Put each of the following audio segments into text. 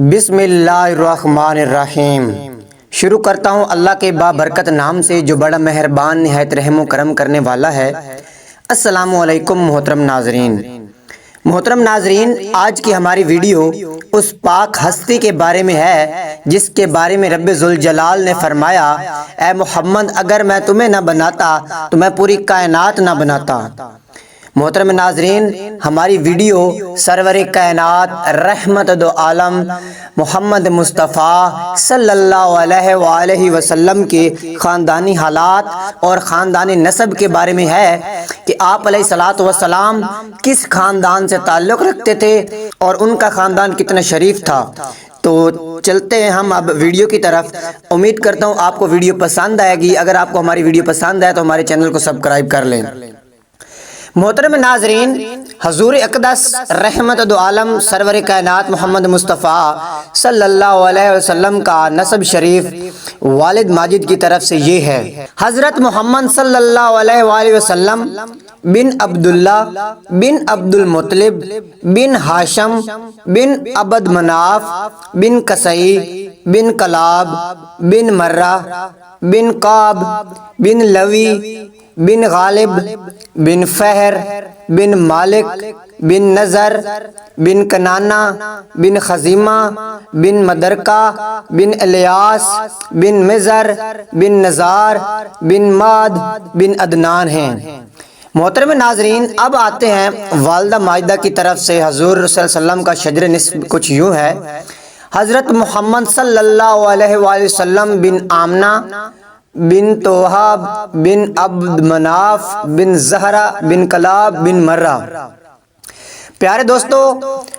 بسم اللہ الرحمن الرحیم۔ شروع کرتا ہوں اللہ کے بابرکت نام سے جو بڑا مہربان نہایت رحم و کرم کرنے والا ہے۔ السلام علیکم محترم ناظرین، آج کی ہماری ویڈیو اس پاک ہستی کے بارے میں ہے جس کے بارے میں رب ذوالجلال نے فرمایا، اے محمد اگر میں تمہیں نہ بناتا تو میں پوری کائنات نہ بناتا۔ محترم ناظرین، ہماری ویڈیو سرور کائنات رحمت دو عالم محمد مصطفیٰ صلی اللہ علیہ وآلہ وسلم کے خاندانی حالات اور خاندانی نسب کے بارے میں ہے کہ آپ علیہ الصلوۃ والسلام کس خاندان سے تعلق رکھتے تھے اور ان کا خاندان کتنا شریف تھا۔ تو چلتے ہیں ہم اب ویڈیو کی طرف۔ امید کرتا ہوں آپ کو ویڈیو پسند آئے گی۔ اگر آپ کو ہماری ویڈیو پسند آئے تو ہمارے چینل کو سبسکرائب کر لیں۔ محترم ناظرین، حضور اقدس رحمت دو عالم سرور کائنات محمد مصطفیٰ صلی اللہ علیہ وسلم کا نسب شریف والد ماجد کی طرف سے یہ ہے۔ حضرت محمد صلی اللہ علیہ وآلہ وسلم بن عبداللہ بن عبد المطلب بن ہاشم بن عبد مناف بن قصی بن کلاب بن مرہ بن قاب بن لوی بن غالب بن فہر بن مالک بن نظر بن کنانہ بن خزیمہ بن مدرکہ بن الیاس بن مزر بن نزار بن ماد بن عدنان ہیں۔ محترم ناظرین، اب آتے ہیں والدہ ماجدہ کی طرف سے۔ حضور صلی اللہ علیہ وسلم کا شجر نسب کچھ یوں ہے۔ حضرت محمد صلی اللہ علیہ وآلہ وسلم بن آمنہ بن توہاب بن عبد مناف بن زہرہ بن کلاب بن مرہ۔ پیارے دوستو،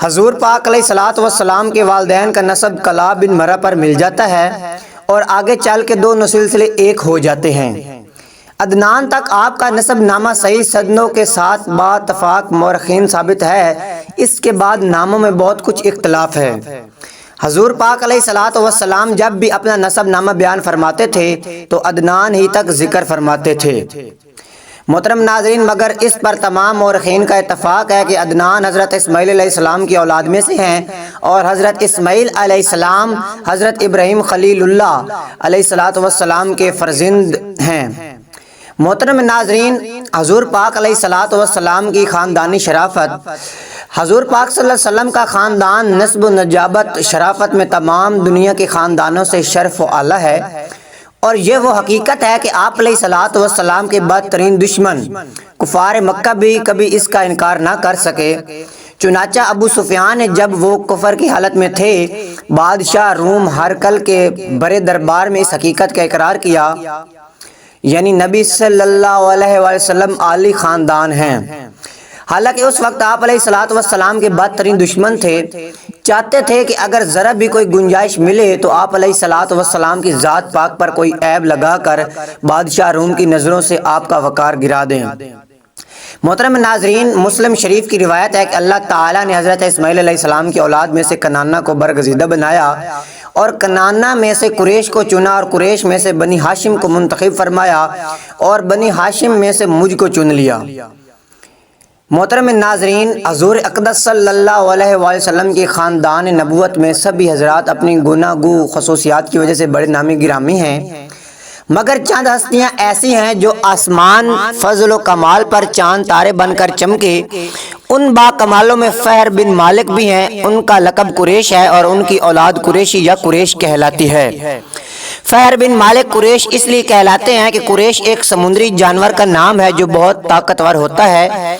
حضور پاک علیہ الصلوۃ والسلام کے والدین کا نسب کلاب بن مرہ پر مل جاتا ہے اور آگے چل کے دونوں سلسلے ایک ہو جاتے ہیں۔ عدنان تک آپ کا نسب نامہ صحیح سندوں کے ساتھ باتفاق مورخین ثابت ہے۔ اس کے بعد ناموں میں بہت کچھ اختلاف ہے۔ حضور پاک علیہ الصلوۃ والسلام جب بھی اپنا نسب نامہ بیان فرماتے تھے تو عدنان ہی تک ذکر فرماتے تھے۔ محترم ناظرین، مگر اس پر تمام مورخین کا اتفاق ہے کہ عدنان حضرت اسماعیل علیہ السلام کی اولاد میں سے ہیں اور حضرت اسماعیل علیہ السلام حضرت ابراہیم خلیل اللہ علیہ الصلوۃ والسلام کے فرزند ہیں۔ محترم ناظرین، حضور پاک علیہ الصلوۃ والسلام کی خاندانی شرافت۔ حضور پاک صلی اللہ علیہ وسلم کا خاندان نسب و نجابت شرافت میں تمام دنیا کے خاندانوں سے شرف و اعلیٰ ہے، اور یہ وہ حقیقت ہے کہ آپ علیہ الصلوۃ والسلام کے بدترین دشمن کفار مکہ بھی کبھی اس کا انکار نہ کر سکے۔ چنانچہ ابو سفیان نے جب وہ کفر کی حالت میں تھے، بادشاہ روم ہرقل کے بڑے دربار میں اس حقیقت کا اقرار کیا، یعنی نبی صلی اللہ علیہ وسلم عالی خاندان ہیں۔ حالانکہ اس وقت آپ علیہ الصلوۃ والسلام کے بدترین دشمن تھے، چاہتے تھے کہ اگر ذرا بھی کوئی گنجائش ملے تو آپ علیہ الصلوۃ والسلام کی ذات پاک پر کوئی عیب لگا کر بادشاہ روم کی نظروں سے آپ کا وقار گرا دیں۔ محترم ناظرین، مسلم شریف کی روایت ہے کہ اللہ تعالیٰ نے حضرت اسماعیل علیہ السلام کی اولاد میں سے کنانہ کو برگزیدہ بنایا اور کنانہ میں سے قریش کو چنا اور قریش میں سے بنی ہاشم کو منتخب فرمایا اور بنی ہاشم میں سے مجھ کو چن لیا۔ محترم ناظرین، حضور اقدس صلی اللہ علیہ وآلہ وسلم کی خاندان نبوت میں سبھی حضرات اپنی گناگو خصوصیات کی وجہ سے بڑے نامی گرامی ہیں، مگر چند ہستیاں ایسی ہیں جو آسمان فضل و کمال پر چاند تارے بن کر چمکے۔ ان با کمالوں میں فہر بن مالک بھی ہیں۔ ان کا لقب قریش ہے اور ان کی اولاد قریشی یا قریش کہلاتی ہے۔ فہر بن مالک قریش اس لیے کہلاتے ہیں کہ قریش ایک سمندری جانور کا نام ہے جو بہت طاقتور ہوتا ہے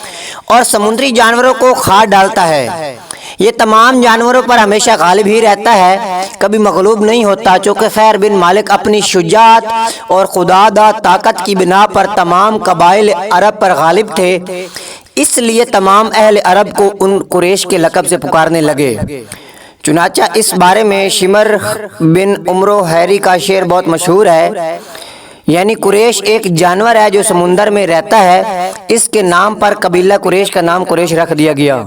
اور سمندری جانوروں کو کھا ڈالتا ہے۔ یہ تمام جانوروں پر ہمیشہ غالب ہی رہتا ہے، کبھی مغلوب نہیں ہوتا۔ چونکہ فہر بن مالک اپنی شجاعت اور خودداد طاقت کی بنا پر تمام قبائل عرب پر غالب تھے، اس لیے تمام اہل عرب کو ان قریش کے لقب سے پکارنے لگے۔ چنانچہ اس بارے میں شمر بن عمرو حیری کا شعر بہت مشہور ہے، یعنی قریش ایک جانور ہے جو سمندر میں رہتا ہے، اس کے نام پر قبیلہ قریش کا نام قریش رکھ دیا گیا۔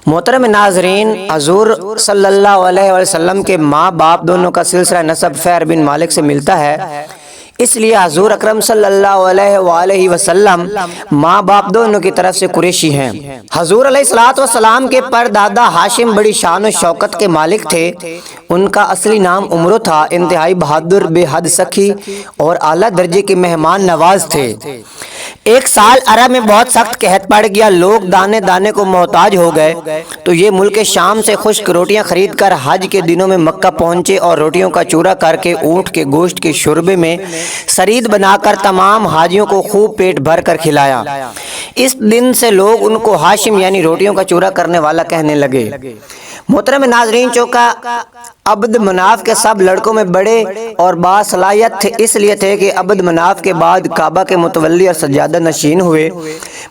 محترم ناظرین، حضور صلی اللہ علیہ وسلم کے ماں باپ دونوں کا سلسلہ نسب فہر بن مالک سے ملتا ہے۔ اس لیے حضور اکرم صلی اللہ علیہ وآلہ وسلم ماں باپ دونوں کی طرف سے قریشی ہیں۔ حضور علیہ الصلوۃ والسلام کے پردادا ہاشم بڑی شان و شوکت کے مالک تھے۔ ان کا اصلی نام عمرو تھا، انتہائی بہادر، بے حد سخی اور اعلیٰ درجے کے مہمان نواز تھے۔ ایک سال عرب میں بہت سخت قحط پڑ گیا، لوگ دانے دانے کو محتاج ہو گئے، تو یہ ملک شام سے خشک روٹیاں خرید کر حج کے دنوں میں مکہ پہنچے اور روٹیوں کا چورا کر کے اونٹ کے گوشت کے شوربے میں سرید بنا کر تمام حاجیوں کو خوب پیٹ بھر کر کھلایا۔ اس دن سے لوگ ان کو ہاشم یعنی روٹیوں کا چورا کرنے والا کہنے لگے۔ محترم ناظرین، چونکہ عبد مناف کے سب لڑکوں میں بڑے اور باصلاحیت تھے، اس لیے تھے کہ عبد مناف کے بعد کعبہ کے متولی اور سجادہ نشین ہوئے۔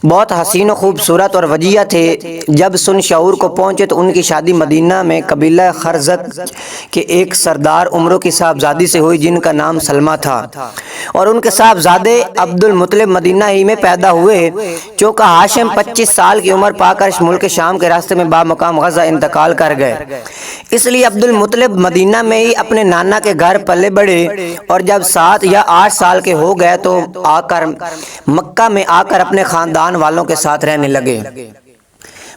بہت حسین و خوبصورت اور وجیہ تھے۔ جب سن شعور کو پہنچے تو ان کی شادی مدینہ میں قبیلہ خرزق کے ایک سردار عمرو کی صاحبزادی سے ہوئی، جن کا نام سلمہ تھا، اور ان کے صاحبزادے عبد المطلب مدینہ ہی میں پیدا ہوئے۔ چونکہ ہاشم 25 سال کی عمر پا کر ملک شام کے راستے میں بامقام غزہ انتقال کر گئے، اس لیے عبد المطلب مدینہ میں ہی اپنے نانا کے گھر پلے بڑھے، اور جب 7 یا 8 سال کے ہو گئے تو مکہ میں آ کر اپنے خاندان والوں کے ساتھ رہنے لگے۔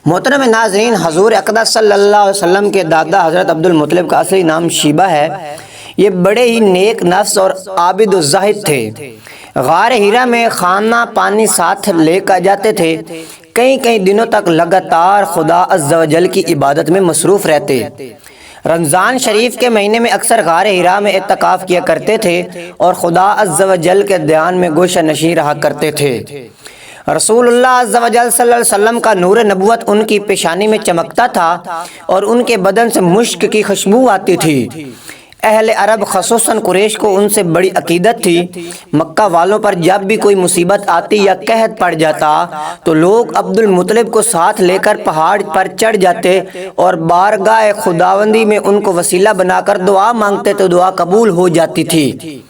محترم ناظرین، حضور اقدس صلی اللہ علیہ وسلم کے دادا حضرت عبد المطلب کا اصلی نام شیبہ ہے۔ یہ بڑے ہی نیک نفس اور عابد و زاہد تھے۔ غار ہیرا میں کھانا پانی ساتھ لے کر جاتے تھے، کئی دنوں تک لگاتار خدا عز و جل کی عبادت میں مصروف رہتے۔ رمضان شریف کے مہینے میں اکثر غار ہیرا میں اعتکاف کیا کرتے تھے اور خدا عز و جل کے دھیان میں گوشہ نشین رہا کرتے تھے۔ رسول اللہ عز و جل صلی اللہ علیہ وسلم کا نور نبوت ان کی پیشانی میں چمکتا تھا اور ان کے بدن سے مشک کی خوشبو آتی تھی۔ اہل عرب خصوصاً قریش کو ان سے بڑی عقیدت تھی۔ مکہ والوں پر جب بھی کوئی مصیبت آتی یا قحط پڑ جاتا تو لوگ عبد المطلب کو ساتھ لے کر پہاڑ پر چڑھ جاتے اور بارگاہ خداوندی میں ان کو وسیلہ بنا کر دعا مانگتے تو دعا قبول ہو جاتی تھی۔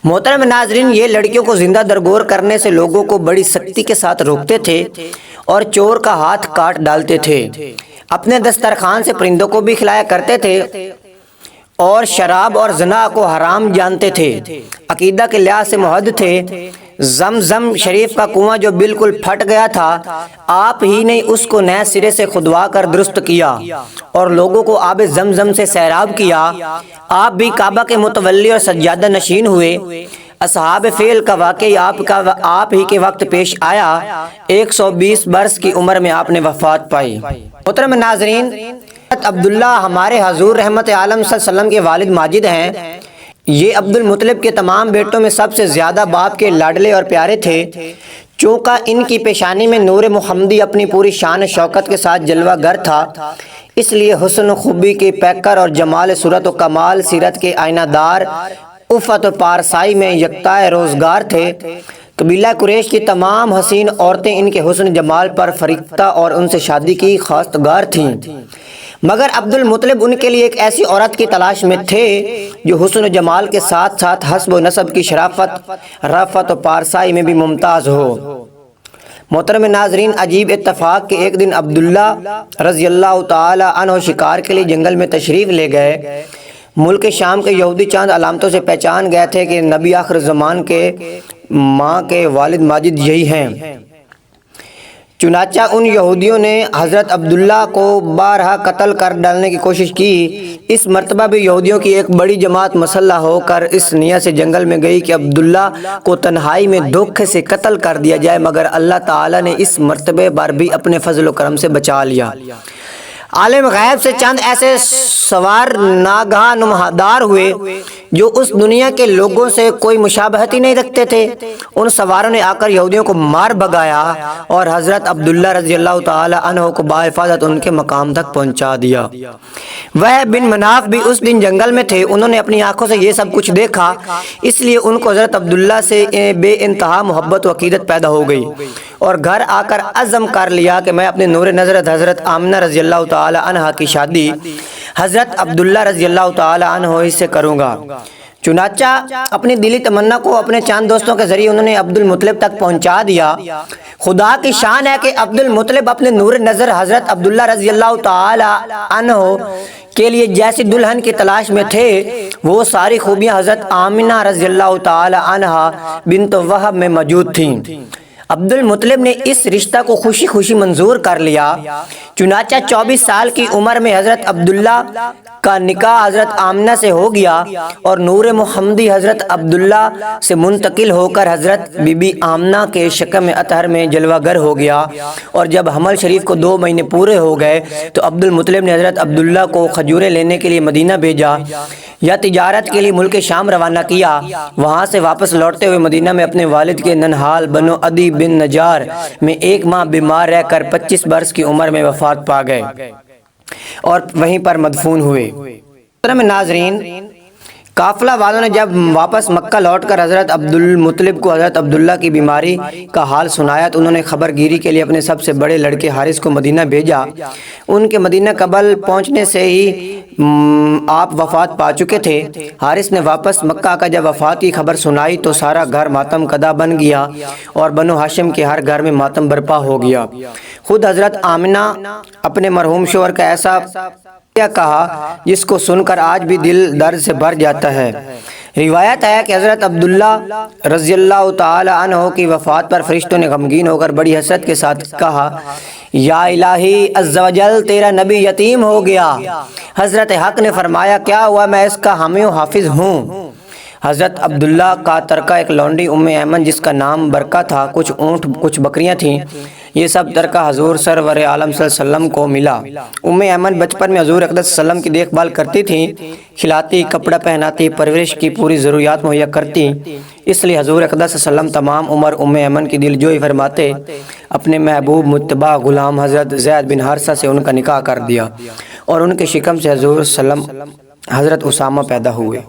محترم ناظرین، یہ لڑکیوں کو زندہ درگور کرنے سے لوگوں کو بڑی سختی کے ساتھ روکتے تھے اور چور کا ہاتھ کاٹ ڈالتے تھے۔ اپنے دسترخوان سے پرندوں کو بھی کھلایا کرتے تھے اور شراب اور زنا کو حرام جانتے تھے۔ عقیدہ کے لحاظ سے موحد تھے۔ زمزم شریف کا کنواں جو بالکل پھٹ گیا تھا، آپ ہی نے اس کو نئے سرے سے کھدوا کر درست کیا اور لوگوں کو آب زمزم سے سیراب کیا۔ آپ بھی کعبہ کے متولی اور سجادہ نشین ہوئے۔ اصحاب فیل کا واقعی آپ ہی کے وقت پیش آیا۔ 120 برس کی عمر میں آپ نے وفات پائی۔ محترم ناظرین، عبداللہ ہمارے حضور رحمت عالم صلی اللہ علیہ وسلم کے والد ماجد ہیں۔ یہ عبد المطلب کے تمام بیٹوں میں سب سے زیادہ باپ کے لاڈلے اور پیارے تھے۔ چونکہ ان کی پیشانی میں نور محمدی اپنی پوری شان شوکت کے ساتھ جلوہ گر تھا، اس لیے حسن و خوبی کے پیکر اور جمال صورت و کمال سیرت کے آئینہ دار، عفت و پارسائی میں یکتا روزگار تھے۔ قبیلہ قریش کی تمام حسین عورتیں ان کے حسن جمال پر فریفتہ اور ان سے شادی کی خواستگار تھیں، مگر عبد المطلب ان کے لیے ایک ایسی عورت کی تلاش میں تھے جو حسن و جمال کے ساتھ ساتھ حسب و نسب کی شرافت، رفت و پارسائی میں بھی ممتاز ہو۔ محترم ناظرین، عجیب اتفاق کہ ایک دن عبداللہ رضی اللہ تعالی عنہ شکار کے لیے جنگل میں تشریف لے گئے۔ ملک شام کے یہودی چاند علامتوں سے پہچان گئے تھے کہ نبی آخر زمان کے ماں کے والد ماجد یہی ہیں۔ چنانچہ ان یہودیوں نے حضرت عبداللہ کو بارہا قتل کر ڈالنے کی کوشش کی۔ اس مرتبہ بھی یہودیوں کی ایک بڑی جماعت مسلح ہو کر اس نیت سے جنگل میں گئی کہ عبداللہ کو تنہائی میں دھوکے سے قتل کر دیا جائے، مگر اللہ تعالیٰ نے اس مرتبے پر بھی اپنے فضل و کرم سے بچا لیا۔ عالم غیب سے چند ایسے سوار ناگہاں نمودار ہوئے جو اس دنیا کے لوگوں سے کوئی مشابہت ہی نہیں رکھتے تھے۔ ان سواروں نے آ کر یہودیوں کو مار بھگایا اور حضرت عبداللہ رضی اللہ تعالی عنہ کو بحفاظت ان کے مقام تک پہنچا دیا۔ وہ بن مناف بھی اس دن جنگل میں تھے، انہوں نے اپنی آنکھوں سے یہ سب کچھ دیکھا، اس لیے ان کو حضرت عبداللہ سے بے انتہا محبت و عقیدت پیدا ہو گئی اور گھر آ کر عزم کر لیا کہ میں اپنے نور نظرت حضرت آمنہ رضی اللہ تعالی عنہ کی شادی حضرت عبداللہ رضی اللہ تعالی عنہ ہی سے کروں گا۔ چنانچہ اپنی دلی تمنا کو اپنے چند دوستوں کے ذریعے انہوں نے عبد المطلب تک پہنچا دیا۔ خدا کی شان ہے کہ عبد المطلب اپنے نور نظر حضرت عبداللہ رضی اللہ تعالی عنہ کے لیے جیسی دلہن کی تلاش میں تھے، وہ ساری خوبیاں حضرت آمنہ رضی اللہ تعالی عنہا بنت وہب میں موجود تھیں۔ عبد المطلب نے اس رشتہ کو خوشی خوشی منظور کر لیا۔ چنانچہ 24 سال کی عمر میں حضرت عبداللہ کا نکاح حضرت آمنہ سے ہو گیا اور نور محمدی حضرت عبداللہ سے منتقل ہو کر حضرت بی بی آمنہ کے شکم اطہر میں جلوہ گر ہو گیا، اور جب حمل شریف کو 2 مہینے پورے ہو گئے تو عبد المطلب نے حضرت عبداللہ کو کھجوریں لینے کے لیے مدینہ بھیجا یا تجارت کے لیے ملک شام روانہ کیا۔ وہاں سے واپس لوٹتے ہوئے مدینہ میں اپنے والد کے ننہال بنو عدی بن نجار میں 1 ماہ بیمار رہ کر 25 برس کی عمر میں وفات پا گئے اور وہیں پر مدفون ہوئے۔ ناظرین، قافلہ والوں نے جب واپس مکہ لوٹ کر حضرت عبد المطلب کو حضرت عبداللہ کی بیماری کا حال سنایا تو انہوں نے خبر گیری کے لیے اپنے سب سے بڑے لڑکے حارث کو مدینہ بھیجا۔ ان کے مدینہ قبل پہنچنے سے ہی آپ وفات پا چکے تھے۔ حارث نے واپس مکہ آ کر جب وفات کی خبر سنائی تو سارا گھر ماتم کدا بن گیا اور بنو ہاشم کے ہر گھر میں ماتم برپا ہو گیا۔ خود حضرت آمنہ اپنے مرحوم شوہر کا ایسا کیا کہا جس کو سن کر آج بھی دل درد سے بھر جاتا ہے۔ روایت ہے کہ حضرت عبداللہ رضی اللہ تعالی عنہ کی وفات پر فرشتوں نے غمگین ہو کر بڑی حسرت کے ساتھ کہا، یا الہی عز و جل، تیرا نبی یتیم ہو گیا۔ حضرت حق نے فرمایا، کیا ہوا، میں اس کا حامی و حافظ ہوں۔ حضرت عبداللہ کا ترکہ ایک لونڈی ام ایمن جس کا نام برکہ تھا، کچھ اونٹ کچھ بکریاں تھیں، یہ سب ترکہ حضور سرور عالم صلی اللہ علیہ وسلم کو ملا۔ ام ایمن بچپن میں حضور اقدس صلی اللہ علیہ وسلم کی دیکھ بھال کرتی تھیں، کھلاتی، کپڑا پہناتی، پرورش کی پوری ضروریات مہیا کرتی۔ اس لیے حضور اقدس صلی اللہ علیہ وسلم تمام عمر ام ایمن کی دل جوئی فرماتے، اپنے محبوب متبع غلام حضرت زید بن حارثہ سے ان کا نکاح کر دیا اور ان کے شکم سے حضور صلی اللہ علیہ وسلم حضرت اسامہ پیدا ہوئے۔